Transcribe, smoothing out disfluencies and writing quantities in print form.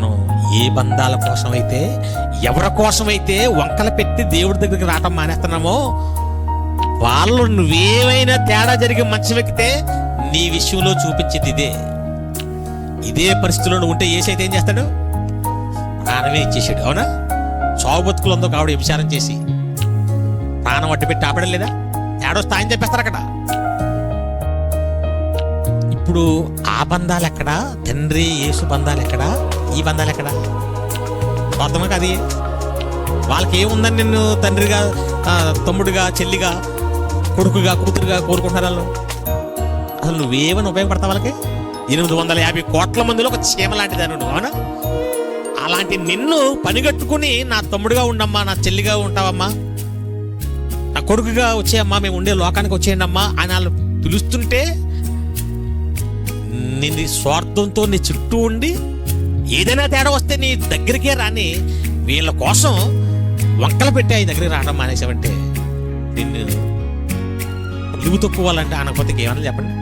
మనం ఏ బంధాల కోసమైతే, ఎవరి కోసమైతే వంకలు పెట్టి దేవుడి దగ్గరికి రావటం మానేస్తున్నామో, వాళ్ళు నువ్వేమైనా తేడా జరిగి మంచం ఎక్కితే నీ విషయంలో చూపించేది ఇదే పరిస్థితిలో నువ్వు ఉంటే ఏసైతే ఏం చేస్తాడు? ప్రాణమే ఇచ్చేసాడు. అవునా? చావు బతుకులందో కావిడ విచారం చేసి ప్రాణం అడ్డు పెట్టి ఆపడం లేదా? ఏడొస్తా ఆయన చెప్పేస్తారు అక్కడ. ఇప్పుడు ఆ బంధాలు ఎక్కడా? తండ్రి యేసు బంధాలు ఎక్కడా? ఈ బంధాలు ఎక్కడా? అర్థమా? అది వాళ్ళకి ఏముందని నిన్ను తండ్రిగా, తమ్ముడిగా, చెల్లిగా, కొడుకుగా, కూతురుగా కోరుకుంటారు వాళ్ళు. అసలు నువ్వేమని ఉపయోగపడతావు వాళ్ళకి? 850 కోట్ల మందిలో ఒక చీమ లాంటిదాను నువ్వు. అవునా? అలాంటి నిన్ను పనిగట్టుకుని నా తమ్ముడిగా ఉండమ్మా, నా చెల్లిగా ఉంటావమ్మా, నా కొడుకుగా వచ్చేయమ్మా, మేము ఉండే లోకానికి వచ్చేయండి అమ్మా అని వాళ్ళు పిలుస్తుంటే నీ స్వార్థంతో నీ చుట్టూ ఉండి ఏదైనా తేడా వస్తే నీ దగ్గరికే రాని వీళ్ళ కోసం వంకలు పెట్టి ఆయన దగ్గరికి రావడం మానేసావంటే నిన్ను ఇలుగు తక్కువాలంటే అనకపోతే ఏమన్నా చెప్పండి.